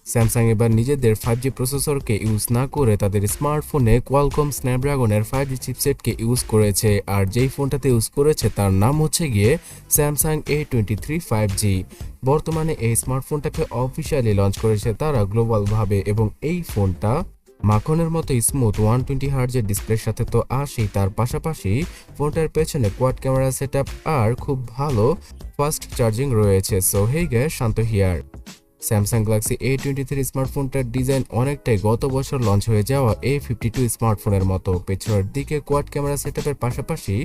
Samsung এবার নিজেদের 5G প্রসেসরকে use না করে তাদের স্মার্টফোনে কোয়ালকম স্ন্যাপড্রাগনের 5G চিপসেটকে ইউজ করেছে, আর যেই ফোনটাতে ইউজ করেছে তার নাম হচ্ছে গিয়ে স্যামসাং A23 5G। বর্তমানে এই স্মার্টফোনটাকে অফিসিয়ালি লঞ্চ করেছে তারা গ্লোবালভাবে, এবং এই ফোনটা মাখনের মতো স্মুথ 120 হার্জের ডিসপ্লের সাথে তো আসেই, তার পাশাপাশি ফোনটার পেছনে কোয়াড ক্যামেরা সেটআপ আর খুব ভালো ফাস্ট চার্জিং রয়েছে। So hey guys, Shanto here. Samsung Galaxy A23 স্মার্টফোনটার ডিজাইন অনেকটাই গত বছর লঞ্চ হয়ে যাওয়া A52 স্মার্টফোনের মতো। পেছনের দিকে কোয়াড ক্যামেরা সেটআপের পাশাপাশি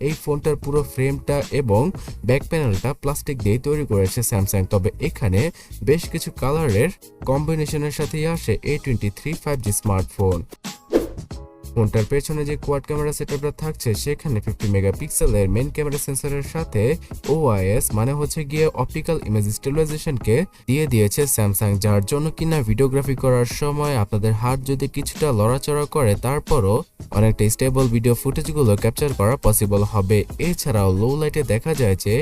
এই ফোনটার পুরো ফ্রেমটা এবং ব্যাক প্যানেলটা প্লাস্টিক দিয়ে তৈরি করেছে স্যামসাং। তবে এখানে বেশ কিছু কালারের কম্বিনেশনের সাথেই আসে A23 5G স্মার্টফোন। ফোনটার পেছনে যে কোয়াড ক্যামেরা সেটআপটা থাকছে সেখানে 50 মেগাপিক্সেলের মেইন ক্যামেরা সেন্সরের সাথে OIS মানে হচ্ছে গিয়ে অপটিক্যাল ইমেজ স্টেবিলাইজেশনকে দিয়ে দিয়েছে স্যামসাং, যার জন্য কিনা ভিডিওগ্রাফি করার সময় আপনাদের হাত যদি কিছুটা লড়াচড়া করে তারপরও অনেকটা স্টেবল ভিডিও ফুটেজগুলো ক্যাপচার করা পসিবল হবে। এছাড়াও লো লাইটে দেখা যায় যে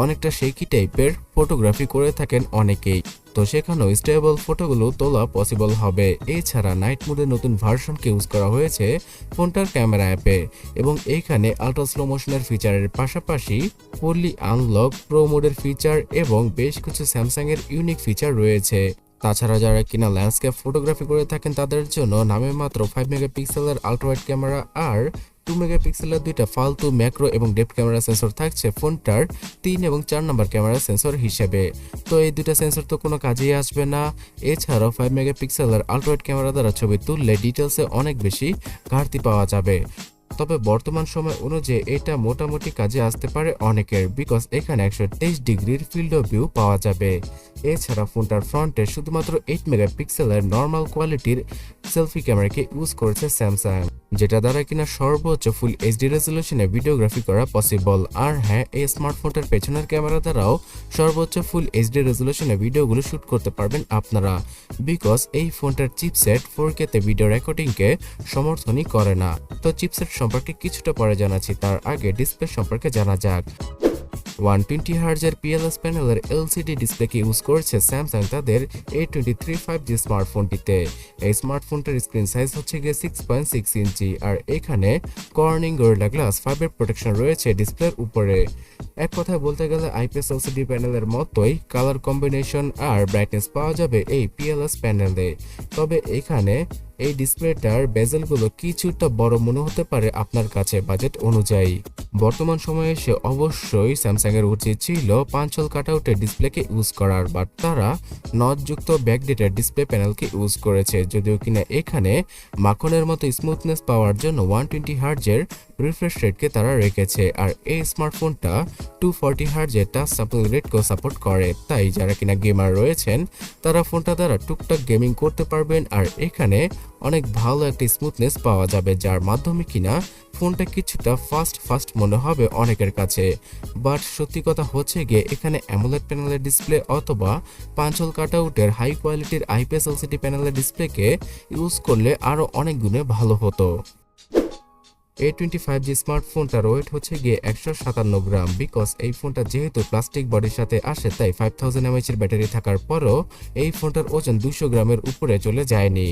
অনেকটা শেকি টাইপের ফটোগ্রাফি করে থাকেন অনেকেই, তো সেখানেও স্টেবল ফটোগুলো তোলা পসিবল হবে। এছাড়া নাইট মোডের নতুন ভার্সনকে ইউজ করা হয়েছে ফোনটার ক্যামেরা অ্যাপে, এবং এইখানে আলট্রা স্লো মোশনের ফিচারের পাশাপাশি ফুললি আনলক প্রো মোডের ফিচার এবং বেশ কিছু স্যামসাং এর ইউনিক ফিচার রয়েছে। তাছাড়া যারা কিনা ল্যান্ডস্কেপ ফটোগ্রাফি করে থাকেন তাদের জন্য নামে মাত্র 5 মেগাপিক্সেলের আল্ট্রাওয়াইড ক্যামেরা আর 2 মেগাপিক্সেলের দুইটা ফালতু ম্যাক্রো এবং ডেপথ ক্যামেরা সেন্সর থাকছে ফোনটার 3 এবং 4 নম্বর ক্যামেরা সেন্সর হিসেবে। তো এই দুইটা সেন্সর তো কোনো কাজেই আসবে না। এছাড়াও 5 মেগাপিক্সেলের আল্ট্রাওয়াইড ক্যামেরা দ্বারা ছবি তুললে ডিটেলসে অনেক বেশি ঘাটতি পাওয়া যাবে। তবে বর্তমান সময় অনুযায়ী এটা মোটামুটি কাজে আসতে পারে অনেকের, বিকজ এখানে 123 ডিগ্রির ফিল্ড অফ ভিউ পাওয়া যাবে। এছাড়া ফোনটার ফ্রন্টে শুধুমাত্র 8 মেগাপিক্সেলের নর্মাল কোয়ালিটির সেলফি ক্যামেরাকে ইউজ করেছে স্যামসাং, যেটা দ্বারা কিনা সর্বোচ্চ ফুল এইচডি রেজলিউশনে ভিডিওগ্রাফি করা পসিবল। আর হ্যাঁ, এই স্মার্টফোনটার পেছনের ক্যামেরা দ্বারাও সর্বোচ্চ ফুল এইচডি রেজলিউশনে ভিডিওগুলো শুট করতে পারবেন আপনারা, বিকজ এই ফোনটার চিপসেট 4K তে ভিডিও রেকর্ডিংকে সমর্থনই করে না। তো চিপসেট সম্পর্কে কিছুটা পরে জানাচ্ছি, তার আগে ডিসপ্লে সম্পর্কে জানা যাক। 120 হার্জের PLS প্যানেলের LCD ডিসপ্লেকে ইউজ করেছে স্যামসাং তাদের A23 5G স্মার্টফোনটিতে। এই স্মার্টফোনটার স্ক্রিন সাইজ হচ্ছে গিয়ে 6.6 ইঞ্চি, আর এখানে কর্নিং গরিলা গ্লাস 5 এর প্রোটেকশন রয়েছে ডিসপ্লের উপরে। এক কথায় বলতে গেলে IPS LCD প্যানেলের মতোই কালার কম্বিনেশন আর ব্রাইটনেস পাওয়া যাবে এই PLS প্যানেলে। তবে এখানে এই ডিসপ্লেটার বেজেলগুলো কিছুটা বড় মনে হতে পারে আপনার কাছে বাজেট অনুযায়ী। বর্তমান সময়ে এসে অবশ্যই স্যামসাং এর উচিত ছিল 5 হল কাটআউটের ডিসপ্লেকে ইউজ করার, বাট তারা নটযুক্ত ব্যাকডেটেড ডিসপ্লে প্যানেলকে ইউজ করেছে, যদিও কিনা এখানে মাখনের মতো স্মুথনেস পাওয়ার জন্য 120 হার্জের রিফ্রেশ রেটকে তারা রেখেছে। আর এই স্মার্টফোনটা 240 হার্জের টাচ স্যাম্পল রেটকেও সাপোর্ট করে, তাই যারা কিনা গেমার রয়েছেন তারা ফোনটা দ্বারা টুকটাক গেমিং করতে পারবেন। আর এখানে অনেক ভালো একটা স্মুথনেস পাওয়া যাবে, যার মাধ্যমে কিনা ফোনটা কিছুটা ফাস্ট মনে হবে অনেকের কাছে। বাট সত্যি কথা হচ্ছে গিয়ে এখানে অ্যামোলেড প্যানেলের ডিসপ্লে অথবা 5 হল কাটআউটের হাই কোয়ালিটির IPS LCD প্যানেলের ডিসপ্লেকে ইউজ করলে আরো অনেক গুণে ভালো হতো। A25G স্মার্টফোনটার ওয়েট হচ্ছে গিয়ে 157 গ্রাম, বিকজ এই ফোনটা যেহেতু প্লাস্টিক বডির সাথে আসে তাই 5000 mAh এর ব্যাটারি থাকার পরও এই ফোনটার ওজন 200 গ্রামের উপরে চলে যায়নি।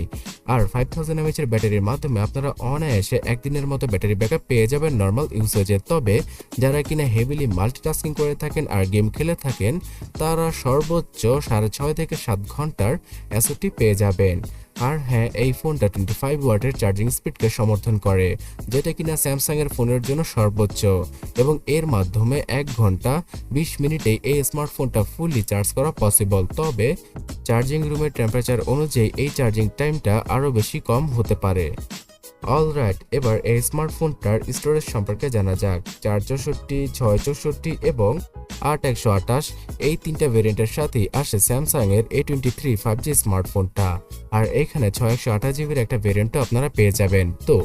আর 5000 mAh এর ব্যাটারির মাধ্যমে আপনারা অনায়াসে একদিনের মতো ব্যাটারি ব্যাকআপ পেয়ে যাবেন নর্মাল ইউসেজে। তবে যারা কিনা হেভিলি মাল্টিটাস্কিং করে থাকেন আর গেম খেলে থাকেন তারা সর্বোচ্চ 6.5 থেকে 7 ঘন্টার SOT পেয়ে যাবেন। আর হ্যাঁ, এই ফোনটা 25 ওয়াটের চার্জিং স্পিডকে সমর্থন করে, যেটা কিনা স্যামসাং এর ফোনের জন্য সর্বোচ্চ, এবং এর মাধ্যমে 1 ঘন্টা 20 মিনিটে এই স্মার্টফোনটা ফুললি চার্জ করা পসিবল। তবে চার্জিং রুমের টেম্পারেচার অনুযায়ী এই চার্জিং টাইমটা আরও বেশি কম হতে পারে। অলরাইট, এবার এই স্মার্টফোনটার স্টোরেজ সম্পর্কে জানা যাক। 464, 664 এবং 8128 এই তিনটা ভেরিয়েন্টের সাথেই আসে স্যামসাং এর A23 5G স্মার্টফোনটা, আর এখানে 628 জিবির একটা ভেরিয়েন্টও আপনারা পেয়ে যাবেন। তো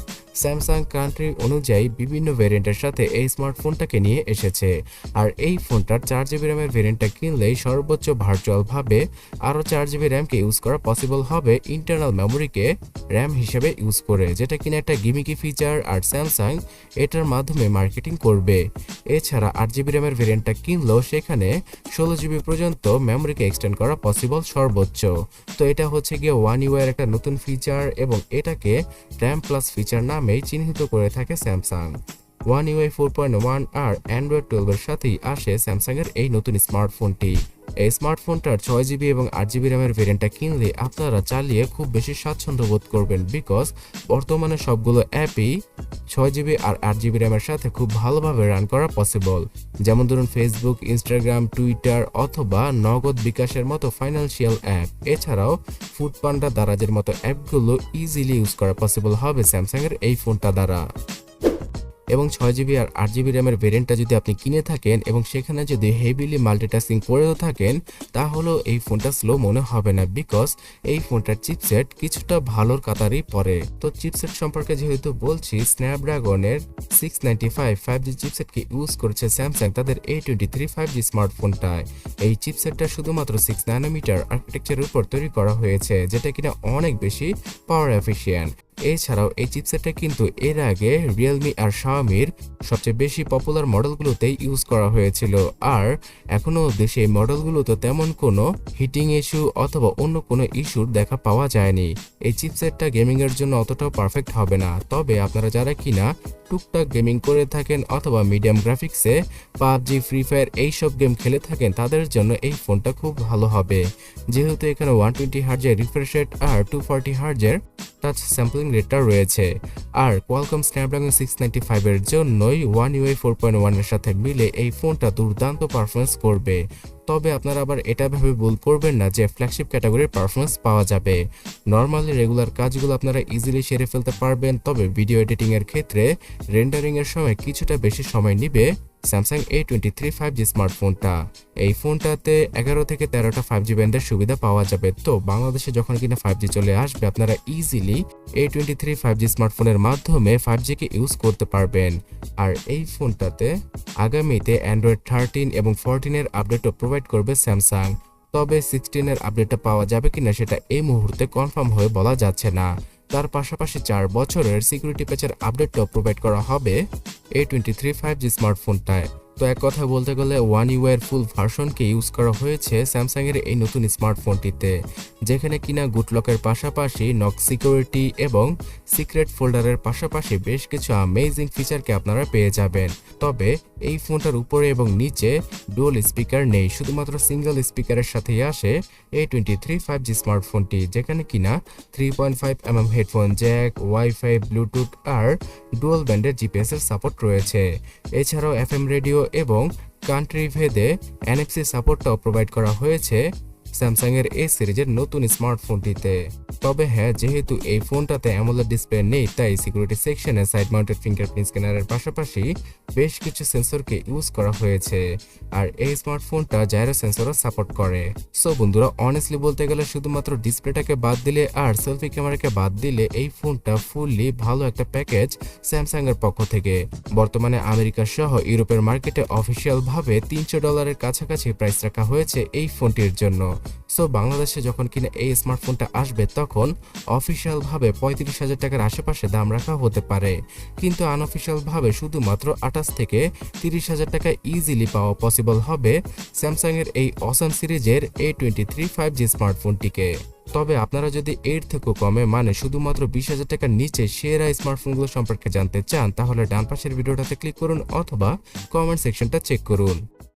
স্যামসাং কান্ট্রি অনুযায়ী বিভিন্ন ভেরিয়েন্টের সাথে এই স্মার্টফোনটাকে নিয়ে এসেছে, আর এই ফোনটার 4 জিবি র্যামের ভেরিয়েন্টটা কিনলেই সর্বোচ্চ ভার্চুয়ালভাবে আরও 4 জিবি র্যামকে ইউজ করা পসিবল হবে ইন্টারনাল মেমোরিকে র্যাম হিসেবে ইউজ করে, যেটা কিনা একটা গিমিকি ফিচার, আর স্যামসাং এটার মাধ্যমে মার্কেটিং করবে। এছাড়া 8 জিবি র্যামের ভেরিয়েন্টটা কিনলেও সেখানে 16GB পর্যন্ত মেমোরিকে এক্সটেন্ড করা পসিবল সর্বোচ্চ। তো এটা হচ্ছে গিয়ে ওয়ান ইউআই এর একটা নতুন ফিচার এবং এটাকে র্যাম প্লাস ফিচার নামেই চিহ্নিত করে থাকে স্যামসাং। ওয়ান ইউআই 4.1 আর অ্যান্ড্রয়েড 12 এর সাথেই আসে স্যামসাং এর এই নতুন স্মার্টফোনটি। এই স্মার্টফোনটার 6GB এবং 8GB র্যামের ভেরিয়েন্টটা কিনলে আপনারা চালিয়ে খুব বেশি স্বাচ্ছন্দ্য বোধ করবেন, বিকজ বর্তমানে সবগুলো অ্যাপই 6GB আর 8GB র্যামের সাথে খুব ভালোভাবে রান করা পসিবল। যেমন ধরুন ফেসবুক, ইনস্টাগ্রাম, টুইটার অথবা নগদ বিকাশের মতো ফাইন্যান্সিয়াল অ্যাপ, এছাড়াও ফুডপান্ডা, দারাজের মতো অ্যাপগুলো ইজিলি ইউজ করা পসিবল হবে স্যামসাং এর এই ফোনটা দ্বারা। এবং 6GB আর 8GB র্যামের ভেরিয়েন্টটা যদি আপনি কিনে থাকেন এবং সেখানে যদি হেভিলি মাল্টিটাস্কিং করেও থাকেন, তাহলেও এই ফোনটা স্লো মনে হবে না, বিকজ এই ফোনটার চিপসেট কিছুটা ভালোর কাতারই পড়ে। তো চিপসেট সম্পর্কে যেহেতু বলছি, স্ন্যাপড্রাগনের 695 5G চিপসেটকে ইউজ করেছে স্যামসাং তাদের A23 5G স্মার্টফোনটায়। এই চিপসেটটা শুধুমাত্র 6 ন্যানোমিটার আর্কিটেকচারের উপর তৈরি করা হয়েছে, যেটা কিনা অনেক বেশি পাওয়ার এফিশিয়েন্ট। এছাড়াও এই চিপসেটটা কিন্তু এর আগে রিয়েলমি আর শাওমির সবচেয়ে বেশি পপুলার মডেলগুলোতেই ইউজ করা হয়েছিল, আর এখনো দেশে এই মডেলগুলোতে তেমন কোনো হিটিং ইস্যু অথবা অন্য কোনো ইস্যুর দেখা পাওয়া যায়নি। এই চিপসেটটা গেমিং এর জন্য অতটাও পারফেক্ট হবে না, তবে আপনারা যারা কিনা টুকটাক গেমিং করে থাকেন অথবা মিডিয়াম গ্রাফিক্সে পাবজি, ফ্রি ফায়ার এইসব গেম খেলে থাকেন, তাদের জন্য এই ফোনটা খুব ভালো হবে, যেহেতু এখানে 120 হার্জের রিফ্রেশ রেট আর 240 হার্জের টাচ স্যাম্পলিং রেটটা রয়েছে। আর কোয়ালকম স্ন্যাপড্রাগন 695 এর জন্যই ওয়ান ইউআই 4.1 এর সাথে মিলে এই ফোনটা দুর্দান্ত পারফরমেন্স করবে। তবে আপনারা আবার এটা ভেবে ভুল করবেন না যে ফ্ল্যাগশিপ ক্যাটাগরির পারফরমেন্স পাওয়া যাবে। নর্মালি রেগুলার কাজগুলো আপনারা ইজিলি সেরে ফেলতে পারবেন, তবে ভিডিও এডিটিং এর ক্ষেত্রে রেন্ডারিং এর সময় কিছুটা বেশি সময় নিবে স্যামসাং A23 5G স্মার্টফোনটা। এই ফোনটাতে 11 থেকে 13টা 5G ব্যান্ডের সুবিধা পাওয়া যাবে। তো বাংলাদেশে যখন কিনা 5G চলে আসবে, আপনারা ইজিলি A23 5G স্মার্টফোনের মাধ্যমে 5G কে ইউজ করতে পারবেন। আর এই ফোনটাতে আগামীতে অ্যান্ড্রয়েড 13 এবং 14 এর আপডেটও প্রোভাইড করবে স্যামসাং। তবে 16 এর আপডেটটা পাওয়া যাবে কিনা সেটা এই মুহূর্তে কনফার্ম হয়ে বলা যাচ্ছে না। তার পাশাপাশি 4 বছরের সিকিউরিটি প্যাচের আপডেটটাও প্রোভাইড করা হবে A23 5G স্মার্টফোনটায়। তো এক কথা বলতে গেলে ওয়ান ইউআই এর ফুল ভার্সনকে ইউজ করা হয়েছে স্যামসাং এর এই নতুন স্মার্টফোনটিতে, যেখানে কিনা গুড লকের পাশাপাশি নক সিকিউরিটি এবং সিক্রেট ফোল্ডারের পাশাপাশি বেশ কিছু অ্যামেজিং ফিচারকে আপনারা পেয়ে যাবেন। তবে এই ফোনটার উপরে এবং নিচে ডুয়াল স্পিকার নেই, শুধুমাত্র সিঙ্গেল স্পিকারের সাথেই আসে A23 5G স্মার্টফোনটি, যেখানে কিনা 3.5mm headphone jack, wifi, bluetooth আর ডুয়াল ব্যান্ডের জিপিএস এর সাপোর্ট রয়েছে। এছাড়াও এফএম রেডিও এবং কান্ট্রি ভেদে এনএফসি সাপোর্টটাও প্রোভাইড করা হয়েছে স্যামসাং এর এই সিরিজের নতুন স্মার্টফোনটিতে। তবে হ্যাঁ, যেহেতু এই ফোনটাতে অ্যামোলেড ডিসপ্লে নেই, তাই সিকিউরিটি সেকশনে সাইড মাউন্টেড ফিঙ্গারপ্রিন্ট স্ক্যানারের পাশাপাশি বেশ কিছু সেন্সরকে ইউজ করা হয়েছে, আর এই স্মার্টফোনটা জাইরো সেন্সরও সাপোর্ট করে। সো বন্ধুরা, অনেস্টলি বলতে গেলে শুধুমাত্র ডিসপ্লেটাকে বাদ দিলে আর সেলফি ক্যামেরাকে বাদ দিলে এই ফোনটা ফুললি ভালো একটা প্যাকেজ স্যামসাং এর পক্ষ থেকে। বর্তমানে আমেরিকা সহ ইউরোপের মার্কেটে অফিসিয়াল ভাবে $300 কাছাকাছি প্রাইস রাখা হয়েছে এই ফোনটির জন্য। সো বাংলাদেশে যখন কিনা এই স্মার্টফোনটা আসবে, তখন অফিসিয়াল ভাবে 35,000 টাকার আশেপাশে দাম রাখা হতে পারে, কিন্তু আনঅফিসিয়াল ভাবে শুধুমাত্র 28 থেকে 30,000 টাকা ইজিলি পাওয়া পসিবল হবে স্যামসাং এর এই অসাম সিরিজের A23 5G স্মার্টফোনটিকে। তবে আপনারা যদি এর থেকেও কমে, মানে শুধুমাত্র 20,000 টাকার নিচে সেরা স্মার্টফোনগুলো সম্পর্কে জানতে চান, তাহলে ডান পাশের ভিডিওটাতে ক্লিক করুন অথবা কমেন্ট সেকশনটা চেক করুন।